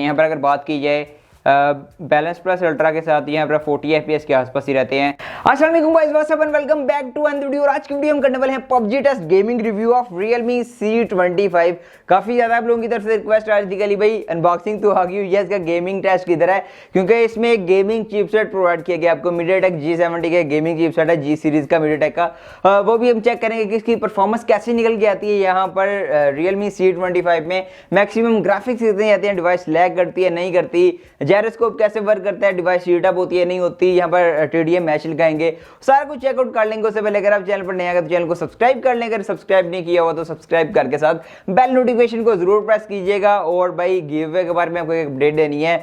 यहाँ पर अगर बात की जाए बैलेंस प्लस अल्ट्रा के साथ यहाँ पर 40 FPS के आसपास ही रहते हैं। अस्सलाम वालेकुम guys, what's up and welcome back to another video. आज की वीडियो हम करने वाले हैं PUBG test gaming review of Realme C25। काफी ज्यादा आप लोगों की तरफ से रिक्वेस्ट आ रही थी कि अली भाई अनबॉक्सिंग तो आ गई हुई है, इसका गेमिंग टेस्ट किधर है, क्योंकि इसमें एक गेमिंग चिपसेट प्रोवाइड किया गया आपको। MediaTek G70 का गेमिंग चिपसेट है, G सीरीज का MediaTek का। वो भी हम चेक करेंगे कि इसकी परफॉर्मेंस कैसे निकल के आती है। यहाँ पर Realme C25 में मैक्सिमम ग्राफिक्स कितने आते हैं, डिवाइस लैग करती है नहीं करती, जायरोस्कोप कैसे वर्क करता है, डिवाइस हीट अप होती है नहीं होती, यहाँ पर TDM मैच लगाएंगे, सारा कुछ चेकआउट कर लेंगे। उससे पहले अगर आप चैनल पर नए आए तो चैनल को सब्सक्राइब कर लें, अगर सब्सक्राइब नहीं किया हुआ तो सब्सक्राइब करके साथ बेल नोटिफिकेशन को जरूर प्रेस कीजिएगा। और भाई गिव अवे के बारे में आपको एक अपडेट देनी है।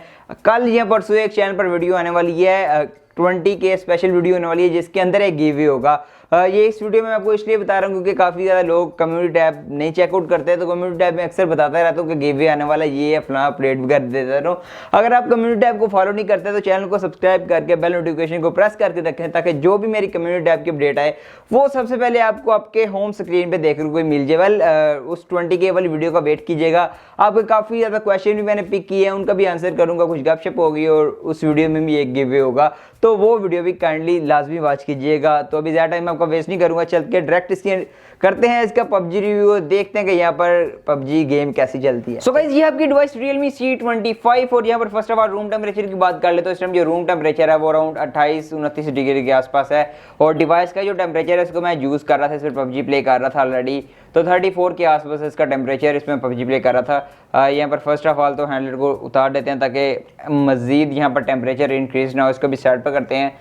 कल या परसों एक चैनल पर वीडियो आने वाली है, 20K स्पेशल वीडियो होने वाली है, जिसके अंदर एक गिव अवे होगा। ये इस वीडियो में मैं आपको इसलिए बता रहा हूँ क्योंकि काफ़ी ज़्यादा लोग कम्युनिटी टैब नहीं चेकआउट करते हैं, तो कम्युनिटी टैब में अक्सर बताता रहता हूँ कि गिव अवे आने वाला ये फलाना अपडेट वगैरह देता रहूँ। अगर आप कम्युनिटी टैब को फॉलो नहीं करते तो चैनल को सब्सक्राइब करके बेल नोटिफिकेशन को प्रेस करके रखें, ताकि जो भी मेरी कम्युनिटी टैब की अपडेट आए वो सबसे पहले आपको आपके होम स्क्रीन पर देखने को मिल जाए। वेल उस 20K वाली वीडियो का वेट कीजिएगा। आपके काफ़ी ज़्यादा क्वेश्चन भी मैंने पिक किए हैं, उनका भी आंसर करूँगा, कुछ गपशप होगी और उस वीडियो में भी एक गिव अवे होगा, तो वो वीडियो भी काइंडली लाजमी वॉच कीजिएगा। तो अभी ज़्यादा टाइम आपका वेस्ट नहीं करूँगा, चल के डायरेक्ट इसकी करते हैं इसका PUBG रिव्यू, देखते हैं कि यहाँ पर PUBG गेम कैसी चलती है। सो गाइस, ये आपकी डिवाइस Realme C25 और यहाँ पर first of all room temperature की बात कर ले तो इस टाइम जो रूम टेम्परेचर है वो अराउंड 28-29 डिग्री के आसपास है। और डिवाइस का जो टेम्परेचर है उसको मैं यूज़ कर रहा था, इसमें PUBG प्ले कर रहा था ऑलरेडी, तो 34 के आसपास इसका टेम्परेचर इसमें PUBG प्ले कर रहा था। यहाँ पर फर्स्ट ऑफ ऑल तो हैंडलर को उतार देते हैं ताकि मज़ीद यहाँ पर टेम्परेचर इंक्रीज ना हो, इसको भी सेट पर करते हैं।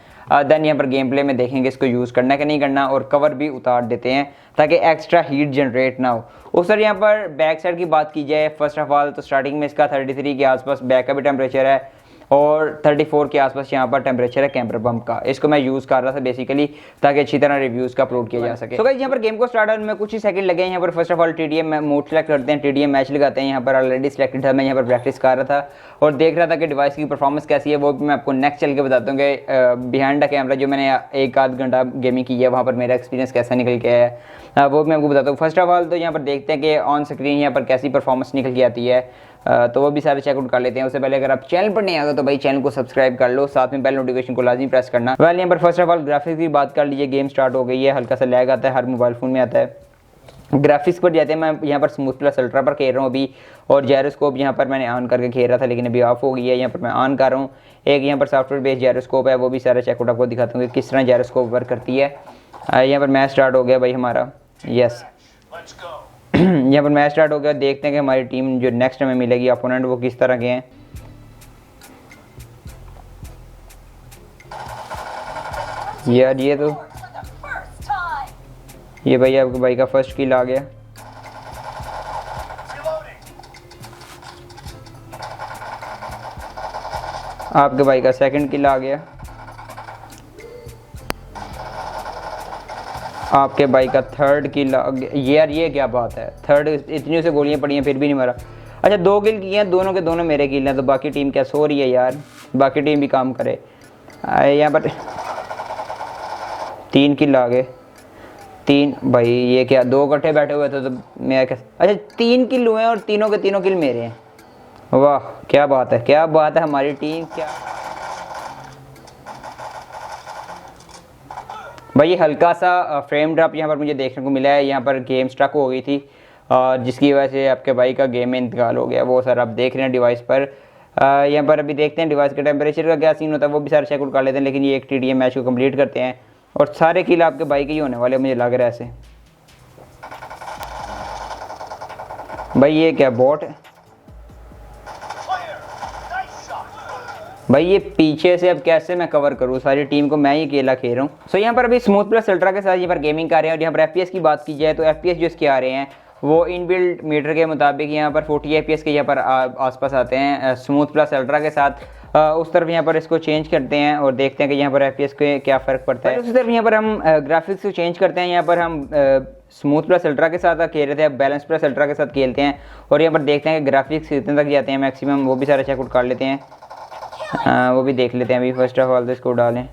देन यहाँ पर गेम प्ले में देखेंगे इसको यूज़ करना कि नहीं करना, और कवर भी उतार देते हैं ताकि एक्स्ट्रा हीट जनरेट ना हो। उस सर यहाँ पर बैक साइड की बात की जाए फर्स्ट ऑफ ऑल तो स्टार्टिंग में इसका 33 के आसपास बैक का भी टेम्परेचर है और 34 के आसपास यहाँ पर टेम्परेचर है कैमरा बम्प का। इसको मैं यूज़ कर रहा था बेसिकली ताकि अच्छी तरह रिव्यूज़ का अपलोड किया जा सके। तो गाइस, यहाँ पर गेम को स्टार्ट होने में कुछ ही सेकंड लगे। यहाँ पर first of all TDM mode select करते हैं, TDM मैच लगाते हैं। यहाँ पर ऑलरेडी सिलेक्टेड था, मैं यहाँ पर प्रैक्टिस कर रहा था और देख रहा था कि डिवाइस की परफॉर्मेंस कैसी है। वो भी मैं आपको नेक्स्ट चल के बताता हूँ कि बिहाइंड द कैमरा जो मैंने 1-8 घंटा गेमिंग की है वहाँ पर मेरा एक्सपीरियंस कैसा निकल के है, वो मैं आपको बताता हूँ। फर्स्ट ऑफ ऑल तो यहाँ पर देखते हैं कि ऑन स्क्रीन यहाँ पर कैसी परफॉर्मेंस निकल के आती है, तो वो भी सारे चेकआउट कर लेते हैं। उससे पहले अगर आप चैनल पर नहीं आते तो भाई चैनल को सब्सक्राइब कर लो, साथ में बेल नोटिफिकेशन को लाजमी प्रेस करना। वेल यहाँ पर फर्स्ट ऑफ ऑल ग्राफिक्स की बात कर लीजिए, गेम स्टार्ट हो गई है, हल्का सा लैग आता है, हर मोबाइल फ़ोन में आता है। ग्राफिक्स पर जाते हैं, मैं यहाँ पर स्मूथ प्लस अल्ट्रा पर खेल रहा हूँ अभी, और जायरोस्कोप यहाँ पर मैंने ऑन करके खेल रहा था लेकिन अभी ऑफ हो गई है, यहाँ पर मैं ऑन कर रहा हूँ। एक यहाँ पर सॉफ्टवेयर बेस्ड जायरोस्कोप है, वो भी सारा चेकआउट आपको दिखाता हूँ कि किस तरह जायरोस्कोप वर्क करती है। यहाँ पर मैच स्टार्ट हो गया भाई हमारा, यस यहाँ पर मैच स्टार्ट हो गया। देखते हैं कि हमारी टीम जो नेक्स्ट हमें मिलेगी अपोनेंट वो किस तरह के हैं। यार ये भाई आपके भाई का फर्स्ट किल आ गया, आपके भाई का सेकंड किल आ गया, आपके भाई का थर्ड किल आ गया। यार ये क्या बात है, थर्ड इतनी उसे गोलियां पड़ी हैं फिर भी नहीं मारा। अच्छा 2 किल किए हैं, दोनों के दोनों मेरे किल हैं, तो बाकी टीम क्या सो रही है यार, बाकी टीम भी काम करे। यहाँ पर 3 किल आ गए, 3 भाई ये क्या 2 इकट्ठे बैठे हुए थे तो मैं क्या, अच्छा 3 किल हुए हैं और तीनों के तीनों किल मेरे हैं। वाह क्या बात है, क्या बात है हमारी टीम। क्या भाई ये हल्का सा फ्रेम ड्रॉप यहाँ पर मुझे देखने को मिला है, यहाँ पर गेम स्टक हो गई थी जिसकी वजह से आपके भाई का गेम में इंतकाल हो गया। वो सर आप देख रहे हैं डिवाइस पर। यहाँ पर अभी देखते हैं डिवाइस के टेम्परेचर का क्या सीन होता है, वो भी सारे चेकआउट कर लेते हैं। लेकिन ये एक TDM मैच को कंप्लीट करते हैं और सारे किल आपके भाई के ही होने वाले मुझे लग रहा है ऐसे। भाई ये क्या बॉट है भाई, ये पीछे से अब कैसे मैं कवर करूँ, सारी टीम को मैं ही अकेला खेल रहा हूँ। सो यहाँ पर अभी स्मूथ प्लस अल्ट्रा के साथ यहाँ पर गेमिंग कर रहे हैं। और यहाँ पर FPS की बात की जाए तो FPS जो इसके आ रहे हैं वो इनबिल्ट मीटर के मुताबिक यहाँ पर 40 FPS के यहाँ पर आसपास आते हैं स्मूथ प्लस अल्ट्रा के साथ। उस तरफ यहाँ पर इसको चेंज करते हैं और देखते हैं कि यहाँ पर FPS के क्या फ़र्क पड़ता है। उसी तरफ यहाँ पर हम ग्राफिक्स को चेंज करते हैं। यहाँ पर हम स्मूथ प्लस अल्ट्रा के साथ खेल रहे थे, अब बैलेंस प्लस अल्ट्रा के साथ खेलते हैं और यहाँ पर देखते हैं कि ग्राफिक्स कितने तक जाते हैं मैक्सिमम, वो भी सारा चेकआउट कर लेते हैं। वो भी देख लेते हैं अभी। फर्स्ट ऑफ ऑल तो इसको डालें,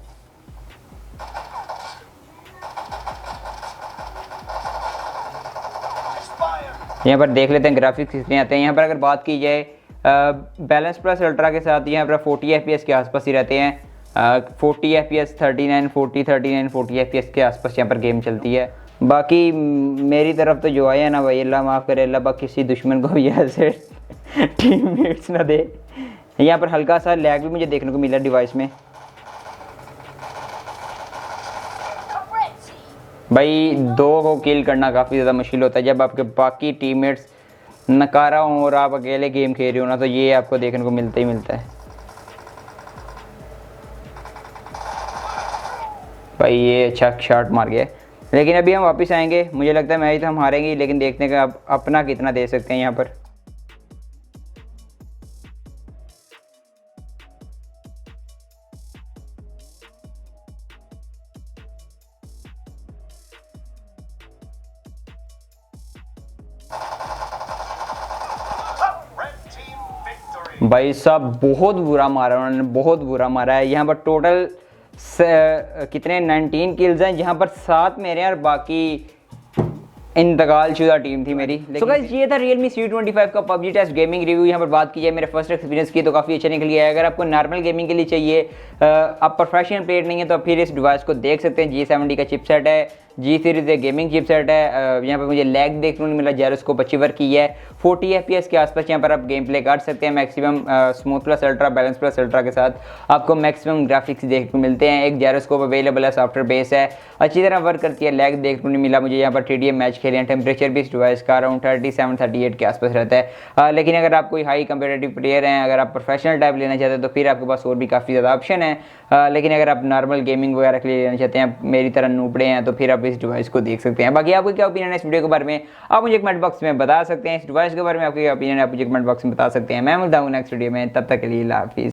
यहाँ पर देख लेते हैं ग्राफिक्स कितने आते हैं। यहाँ पर अगर बात की जाए बैलेंस प्लस अल्ट्रा के साथ यहाँ पर 40 FPS के आसपास ही रहते हैं। 40 FPS 39 40 39 40 FPS के आसपास यहाँ पर गेम चलती है। बाकी मेरी तरफ तो जो आया ना भाई, अल्लाह माफ़ करे, अल्लाह पाक किसी दुश्मन को भी ऐसे टीममेट्स ना दे। यहाँ पर हल्का सा लैग भी मुझे देखने को मिला डिवाइस में। भाई 2 को किल करना काफ़ी ज़्यादा मुश्किल होता है जब आपके बाकी टीममेट्स नकारा हों और आप अकेले गेम खेल रहे हो ना, तो ये आपको देखने को मिलता ही मिलता है। भाई ये अच्छा शॉट मार गया, लेकिन अभी हम वापस आएंगे। मुझे लगता है मैच तो हम हारेंगे, लेकिन देखते हैं कि आप अपना कितना दे सकते हैं यहाँ पर। भाई साहब बहुत बुरा मारा उन्होंने, बहुत बुरा मारा है। यहाँ पर टोटल कितने 19 किल्स हैं, जहाँ पर 7 मेरे हैं और बाकी इंतकाल शुदा टीम थी मेरी। तो गाइस ये था Realme C25 का PUBG टेस्ट गेमिंग रिव्यू। यहाँ पर बात की जाए मेरे फर्स्ट एक्सपीरियंस की तो काफ़ी अच्छा निकल गया है। अगर आपको नॉर्मल गेमिंग के लिए चाहिए, आप प्रोफेशनल प्लेयर नहीं है, तो फिर इस डिवाइस को देख सकते हैं। G70 का चिपसेट है, G सीरीज गेमिंग चिपसेट है। यहाँ पर मुझे लैग देखने को नहीं मिला, जायरोस्कोप अच्छी वर्क की है। 40 FPS के आसपास यहाँ पर आप गेम प्ले कर सकते हैं। Maximum smooth plus ultra, balance plus ultra के साथ आपको मैक्सिमम ग्राफिक्स देखने को मिलते हैं। एक जायरोस्कोप अवेलेबल है, सॉफ्टवेयर बेस है, अच्छी तरह वर्क करती है। लैग देखने को नहीं मिला मुझे। यहाँ पर TDM मैच खेले हैं। टेम्परेचर भी इस डिवाइस का अराउंड 37-38 के आसपास रहता है। लेकिन अगर आप कोई हाई कंपेटिटिव प्लेयर हैं, अगर आप प्रोफेशनल टाइप लेना चाहते हैं, तो फिर आपके पास और भी काफ़ी ज़्यादा ऑप्शन है। लेकिन अगर आप नॉर्मल गेमिंग वगैरह के लिए लेना चाहते हैं, मेरी तरह नूबड़े हैं, तो फिर आप इस डिवाइस को देख सकते हैं। बाकी आपको क्या ओपिनियन है इस वीडियो के बारे में, आप मुझे कमेंट बॉक्स में बता सकते हैं। इस डिवाइस के बारे में आपके क्या ओपिनियन है, आप मुझे कमेंट बॉक्स में बता सकते हैं। मैं मिलता हूँ नेक्स्ट वीडियो में, तब तक के लिए अल्लाह हाफिज़।